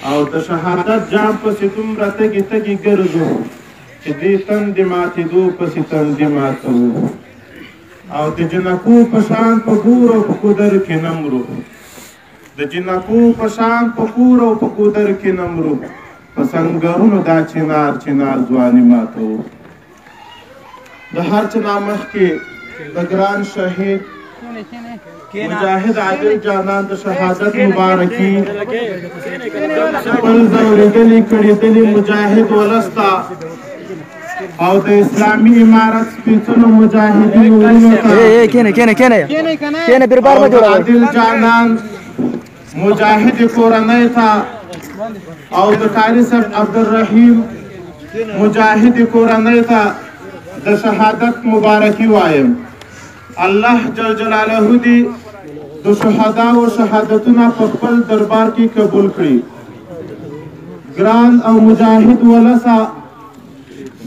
او د شهادت جام پسې دومره تږي تږي ګرځو چې دې تندې ماتېدو پسې تندې ماتوو او د جنکو په شان په کور او په کودر کې نه مرو د جنکو په شان په کور او په کودر کې نه مرو په سنګرونو دا چنار چنار ځواني ماتوو د هر څه نه مخکې د ګران شهید مجاهد عادل جانان د شهادت مبارکي خپل ځورېدلي کړېدلي مجاهد ولسته او د اسلامي امارت سپېڅلو مجاهدینو ورونو ته عادل جانان مجاهد کورنۍ ته او د قاري صاحب عبدالرحیم مجاهد کورنۍ ته د شهادت مبارکي وایم الله جل جلاله دې د شهداو شهادتونه په خپل دربار کې قبول کړي ګران او مجاهد ولسه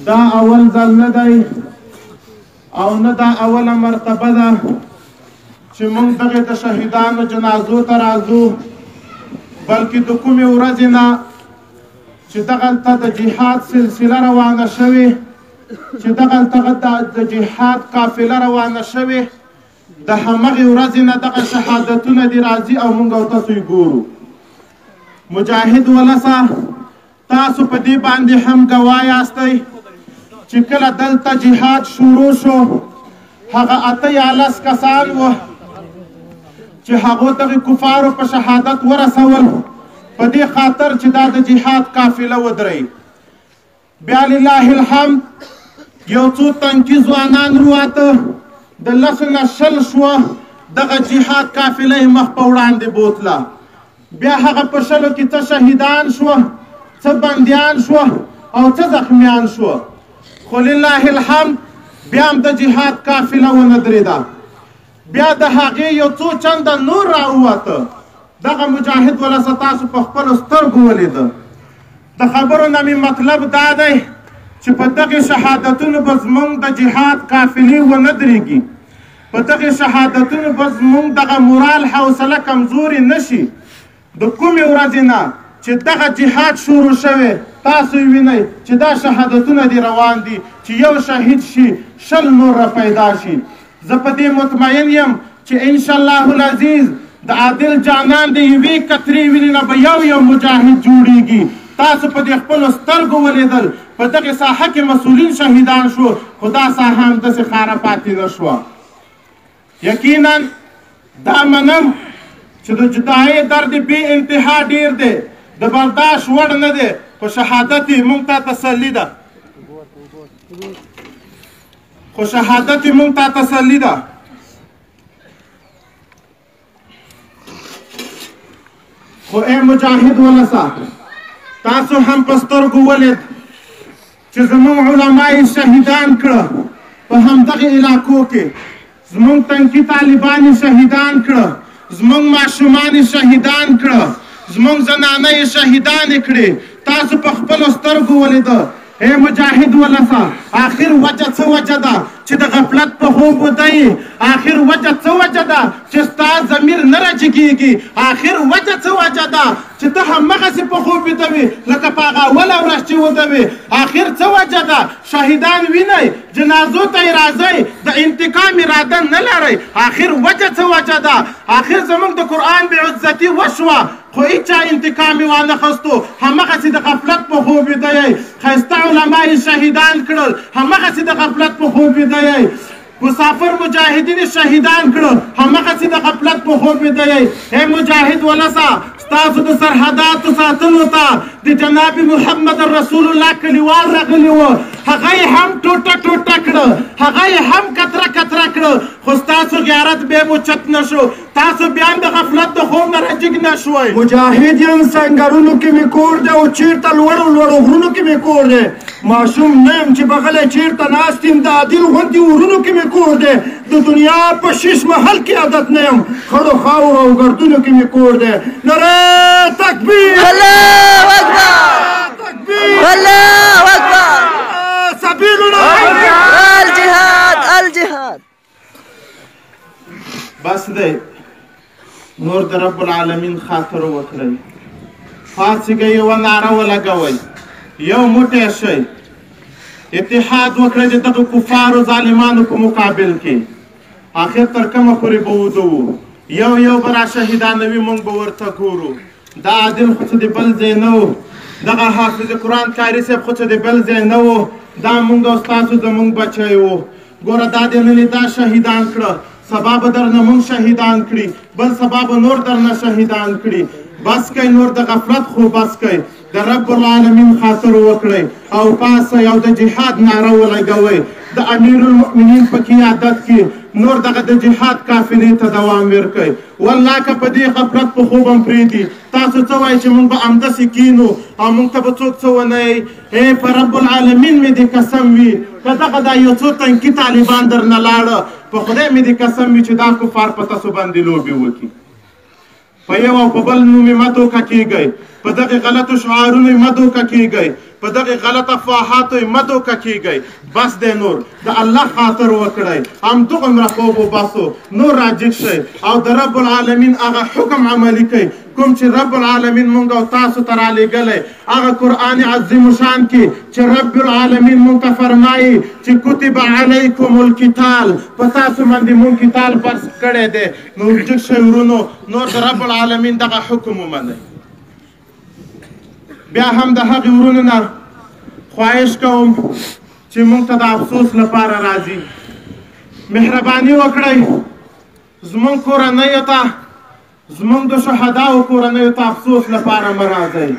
دا اول ځل نه دی او نه دا اوله مرتبه ده چې موږ دغې د شهیدانو جنازو ته راځو بلکې د کومې ورځې نه چې دغلته د جهاد سلسله روانه شوې چې دغلته د جهاد قافله روانه شوې د همغې ورځې نه دغه شهادتونه دې راځي او موږ او تاسو یې ګورو مجاهد ولسه تاسو په دې باندې هم ګواه یاستئ چې کله دلته جهاد شروع شو هغه 18 کسان وو چې هغو دغې کفارو په شهادت ورسول په دې خاطر چې دا د جهاد قافله ودرئ بیا لله الحمد یو څو تنکي ځوانان رواته د 10 نه 20 شوه دغه جهاد قافله یې مخ په وړاندې بوتله بیا هغه په 20 کې څه شهیدان شوه څه بندیان شوه او څه زخمیان شوه خو لله الحمد بیا هم د جهاد قافله ونه درېده بیا د هغې یو څو چنده نور راووته دغه مجاهد ولسه تاسو په خپلو سترګو ولیده د خبرو نه مې مطلب دا دی چې په دغې شهادتونو به زموږ د جهاد قافلې ونه درېږي په دغې شهادتونو به زموږ دغه مورال حوصله کمزورې نه شي د کومې ورځې نه چې دغه جهاد شروع شوی تاسو یې وینئ چې دا شهادتونه دې روان دي چې یو شهید شي 20 نور پیدا شي زه په دې مطمئن یم چې انشاءالله العزیز د عادل جانان د یوې قطرې وینې نه به یو مجاهد جوړیږي تاسو په دې خپلو سترګو ولیدل په دغې ساحه کې مسؤلین شهیدان شو خو دا ساحه همداسې خاره پاتې نه شوه یقینا دا منم چې د جدایۍ درد بې انتها ډېر دی د برداشت وړ نه دی خو شهادت یې موږ ته تسلي ده خو شهادت یې موږ ته تسلي ده خو ای مجاهد ولسه تاسو هم په سترګو ولید چې زموږ علما یې شهیدان کړه په همدغې علاقو کې زموږ تنکي طالبان یې شهیدان کړه زموږ ماشومان یې شهیدان کړه زموږ زنانه یې شهیدانې کړې تاسو په خپلو سترګو ولیده ای مجاهد ولسه آخر وجه څه وجه ده چې د غفلت په خوب وده یې آخر وجه څه وجه ده چې ستا ضمیر نه راجګېږي آخر وجه څه وجه ده چې ته همغسې په خوب ویده وې لکه په هغه اوله ورځ چې وده وې آخر څه وجه ده شهیدان وینئ جنازو ته یې راځئ د انتقام اراده نه لرئ آخر وجه څه وجه ده آخر زموږ د قرآن بېعزتي وشوه خو هیچا انتقام یې وانه خستو همغسې د غفلت په خوب ویده یئ ښایسته علما یې شهیدان کړل همغسې د غفلت په خوب ویده یئ مسافر مجاهدین شهیدان کړل همغسې د غفلت په خوب ویده یئ ای مجاهد ولسه ستاسو د سرحداتو ساتلو ته د جناب محمد رسول الله کلیوال راغلي وو هغه یې هم ټوټه ټوټه کړه هغه یې هم کتره کتره کړه خو ستاسو غیرت بیا مو چت نه شو تاسو بیا هم د غفلت د خوب نه راجګ نه شوئ مجاهد یم سنګرونو کې مې کور دی او چېرته لوړو لوړو غرونو کې مې کور دی ماشوم نه یم چې بغلی چېرته ناست یم د عادل غوندې ورونو کې مې کور دی د دنیا په شیش محل کې عادت نه یم خړو خاورو او ګردونو کې مې کور دی نره تکبیر الله اکبر تکبیر الله اکبر سبیلنا الجهاد الجهاد بس دی نور د رب العالمین خاطر وکړئ پاڅېږئ یوه ناره ولګوئ یو موټی شئ اتحاد وکړئ د دغه کفارو ظالمانو په مقابل کې آخر تر کومه پورې به ودو یو یو به را شهیدانوي موږ به ورته ګورو دا عادل خو څه د بل ځای نه و دغه حافظ قرآن کاري صاحب خو څه د بل ځای نه و دا موږ او ستاسو زموږ بچی و ګوره دا دې نن دا شهیدان کړه سبا به درنه موږ شهیدان کړي بل سبا به نور درنه شهیدان کړي بس کوئ نور د غفلت خو بس کوئ د رب العالمین خاطر وکړئ او پاسئ او د جهاد ناره ولګوئ د امیر المؤمنین په قیادت کې نور دغه د جهاد قافلې ته دوام ورکړئ والله که په دې غفلت په خوب هم پرېږدي تاسو څه وایئ چې موږ به همداسې کینو او موږ ته به څوک څه ونه ای په رب العالمین مې دې قسم وي که دغه دا یو څو تنکي طالبان درنه لاړه په خدای مې دې قسم وي چې دا کفار په تاسو باندې لوبې وکړي په یو او په بل نوم یې مه دوکه کیږئ په دغې غلطو شعارونو یې مه دوکه کیږئ په دغې غلط افواهاتو یې مه دوکه کیږئ بس دی نور د الله خاطر وکړئ همدغومره خوب وباسو نور راجګ شئ او د رب العالمین هغه حکم عملي کوئ کوم چې رب العالمین مونږ او تاسو ته رالیږلی هغه قرآن عظیم شان کې چې رب العالمین مونږ ته فرمایي چې کتب علیکم القتال په تاسو باندې مونږ قتال فرض کړی دی نو جګ شئ ورونو نور د رب العالمین دغه حکم ومنئ بیا هم د هغې ورونو نه خواهش کوم چې مونږ ته د افسوس لپاره راځي مهرباني وکړئ زمونږ کورنیو ته زمونږ د شهداو کورنیو ته افسوس لپاره مه راځئ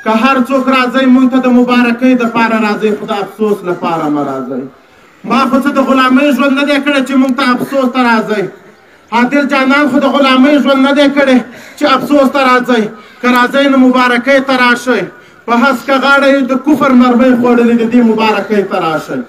که هر څوک راځئ مونږ ته د مبارکۍ دپاره راځئ خو د افسوس لپاره مه راځئ ما خو څه د غلامۍ ژوند نه دی کړی چې مونږ ته افسوس ته راځئ عادل جانان خو د غلامۍ ژوند نه دی کړی چې افسوس ته راځئ که راځئ نو مبارکۍ ته راشئ په هسکه غاړه یې د کفر مرمۍ خوړلې د دې مبارکۍ ته راشئ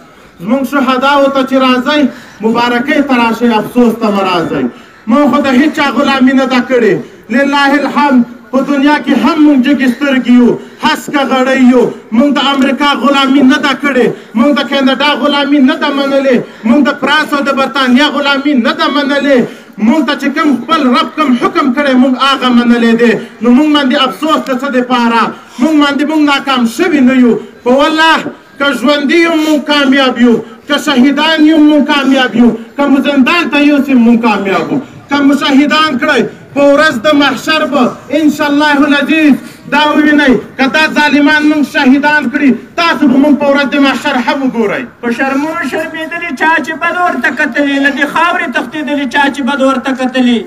زمونږ شهداو ته چې راځئ مبارکۍ ته راشئ افسوس ته مه راځئ مونږ خو د هېچا غلامي نه ده کړې لله الحمد په دنیا کې هم مونږ جګې سترګې یو هسکه غړی یو مونږ د امریکا غلامي نه ده کړې مونږ د کینیډا غلامي نه ده منلې مونږ د فرانس او د برطانیا غلامي نه ده منلې مونږ ته چې کوم خپل رب کوم حکم کړی مونږ هغه منلی دی نو مونږ باندې افسوس د څه دپاره مونږ باندې مونږ ناکام شوي نه یو په والله که ژوندي یم مونږ کامیاب یو که شهیدان یم مونږ کامیاب یو که مو زندان ته یوسیم مونږ کامیاب یو که مو شهیدان کړئ په ورځ د محشر به انشاءالله العزیز دا ووینئ که دا ظالمان مونږ شهیدان کړي تاسو به مونږ په ورځ د محشر هم وګورئ په شرمونو شرمېدلي چا چې بد ورته کتلي له دې خاورې تښتېدلي چا چې بد ورته کتلي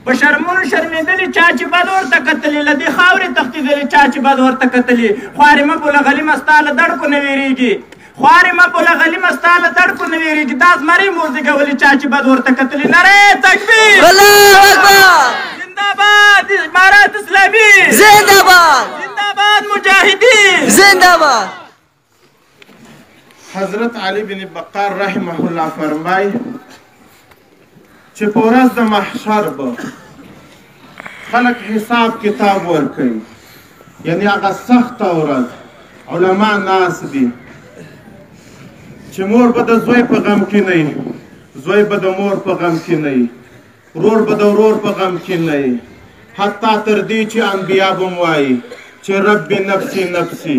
په شرمونو شرمېدلي چا چې بد ورته کتلي له دې خاورې تښتېدلي چا چې بد ورته کتلي خوارې مه بوله غلیمه ستا له دړکو نه وېرېږي خوارې مه بوله غلیمه ستا له دړکو نه وېرېږي دا زمرۍ مو زېږولي چا چې بد ورته کتلي نری تکبیر الله اکبر زنده‌باد امارات اسلامي زنده‌باد زنده‌باد مجاهدین زنده‌باد حضرت علی بن بقار رحمه الله فرمای چې په ورځ د محشر به خلک حساب کتاب ورکوي یعنی هغه سخته ورځ علما ناست دي چې مور به د زوی په غم کې نه وي زوی به د مور په غم کې نه وي ورور به د ورور په غم کې نه وي حتی تر دې چې انبیا به م وایي چې رب نفسي نفسي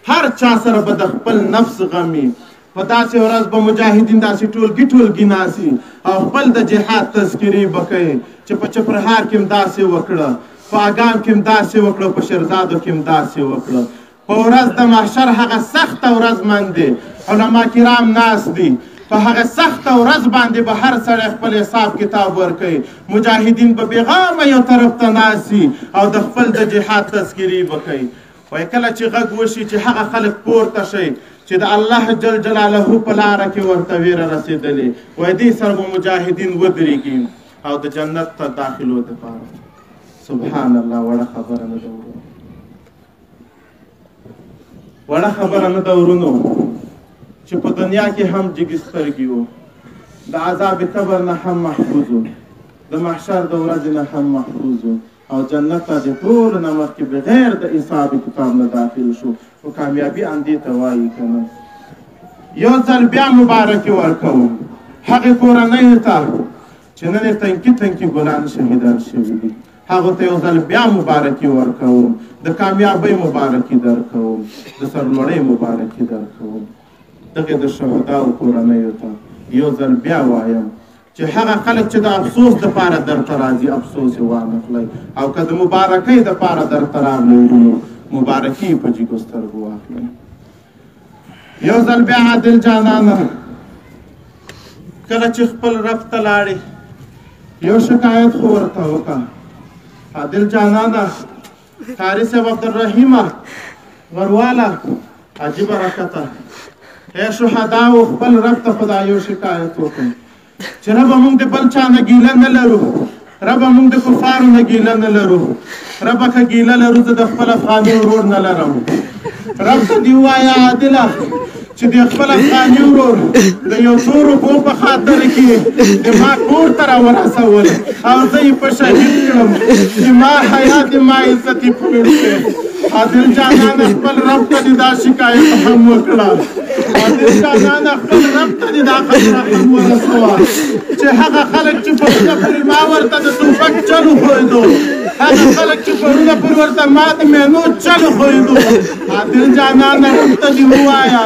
هر چا سره به د خپل نفس غم وي په داسې ورځ به مجاهدین داسې ټولګي ټولګي ناسي او خپل د جهاد تذکرې به کوي چې په چپرهار کې هم داسې وکړه په اګام کې هم داسې وکړه په شیرزادو کې هم داسې وکړه په ورځ د محشر هغه سخته ورځ باندې علما کرام ناست دي په هغه سخته ورځ باندې به هر سړی خپل حساب کتاب ورکوي مجاهدین به بېغامه یو طرف ته ناست او د خپل د جهاد تذکرې به کوي وایي کله چې غږ وشي چې هغه خلک پورته شي چې د الله جل جلاله په لاره کې ورته ویره رسېدلې وایي دې سره به مجاهدین ودرېږي او د جنت ته داخلو دپاره سبحان الله وړه خبره نه ده ورونو وړه خبره نه ده ورونو چې په دنیا کې هم جګې سترګې وو د عذاب قبر نه هم محفوظ وو د محشر د ورځې نه هم محفوظ وو او جنت ته د ټولو نه مخکې بغیر د حساب کتاب نه داخل شو خو کامیابي اندې ته وایي که نه یو ځل بیا مبارکي ورکوم هغې کورنیو ته چې نن یې تنکي تنکي ګلان شهیدان شوي دي هغو ته یو ځل بیا مبارکي ورکوم د کامیابۍ مبارکي درکوم د سرلوړۍ مبارکي درکوم دغې د شهداو کورنیو ته یو ځل بیا وایم چې هغه خلک چې د افسوس دپاره درته راځي افسوس یې وانخلئ او که د مبارکۍ دپاره درته راغلی وروڼو مبارکي په جګو سترګو واخلئ یو ځل بیا عادل جانانه کله چې خپل رب ته لاړې یو شکایت خو ورته وکړه عادل جانانه قاري صاحب عبدالرحیمه غرواله عجیبه راکته ای شهداو خپل رب ته خو دا یو شکایت وکړئ چې ربه موږ د بل چا نه ګیله نه لرو ربه موږ د کفارو نه ګیله نه لرو ربه که ګیله لرو زه د خپل افغاني ورور نه لرم رب ته دې ووایه عادله چې د خپل افغاني ورور د یو څو روپو په خاطر کې د ما کور ته راورسول او زه یې په شهید کړم چې ما حیات ما عزت یې پوړ کړې عادل جانانه خپل رب ته دې دا شکایت هم وکړه عادل جانانه خپل رب ته دې دا خبره هم ورسوه چې هغه خلک چې پرونه پورې ما ورته د ټوپک چل وښویدو هغه خلک چې پرونه پورې ورته ما د مینو چل وښویدو عادل جانانه رب ته دې ووایه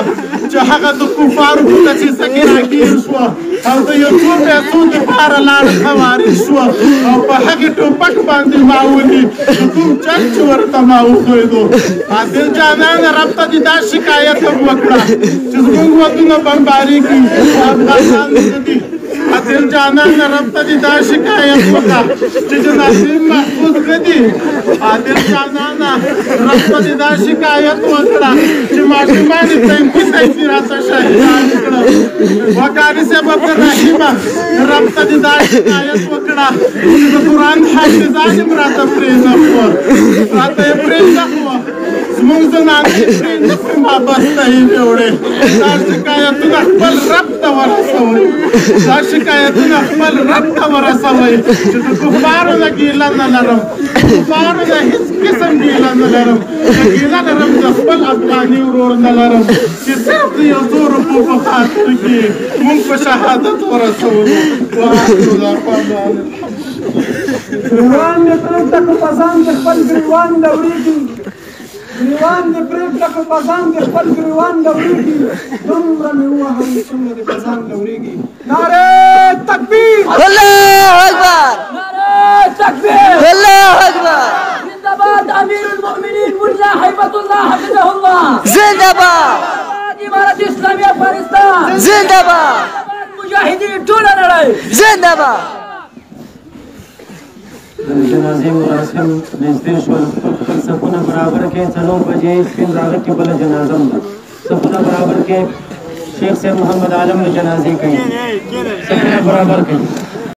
چې هغه د کفارو په دسیسه کې راګیر شوه او د یو څو پیسو دپاره لاړه خوارج شوه او په هغې ټوپک باندې ما ولي د کوم چل چې ورته ما وښویدو عادل جانانه رب ته دې دا شکایت هم وکړه چې زموږ ودونه بمبارېږي افغانان دي عادل جانانه رب ته دې دا شکایت وکړه چې جنازې محفوظ نه دي عادل جانانه رب ته دې دا شکایت وکړه چې ماشومان یې تنکي تنکي راته شهیدان کړه وقاري صاحب عبدالرحیمه رب ته دې دا شکایت وکړه چې د قرآن حافظان یې راته پرېنښوه راته یې پرېنښوه زموږ زنانې یې پرېنښوې ما بسته یې وړې دا شکایتونه خپل رب ته ورسوئ دا شکایتونه خپل رب ته ورسوئ چې د کفارو نه ګیله نه لرم کفارو نه هېڅ قسم ګیله نه لرم ګیله لرم د خپل افغاني ورور نه لرم چې صرف د یو څو روپو په خاطر کې موږ په شهادت ورسولو وآخر دعوانا ګریوان دې پرېږده که په ځان دې خپل ګریوان دوړېږي ګریوان دې پرېږده که په ځان دې خپل ګریوان دوړېږي دومره مې ووهم څومره دې په ځان دوړېږي نعرې تکبیر الله اکبر نعرې تکبیر الله اکبر زنده‌باد امیر المؤمنین ملا هیبت الله حفظه الله زنده‌باد امارت اسلامی افغانستان زنده‌باد مجاهدین ټوله نړۍ زنده‌باد جنازې مراسم نږدې شول خپل صفونه برابر کړئ 4 بجې سپین راغټې بله جنازه هم ده صفونه برابر کړئ شیخ صاحب محمد عالم جنازې کوي صفونه برابر کړئ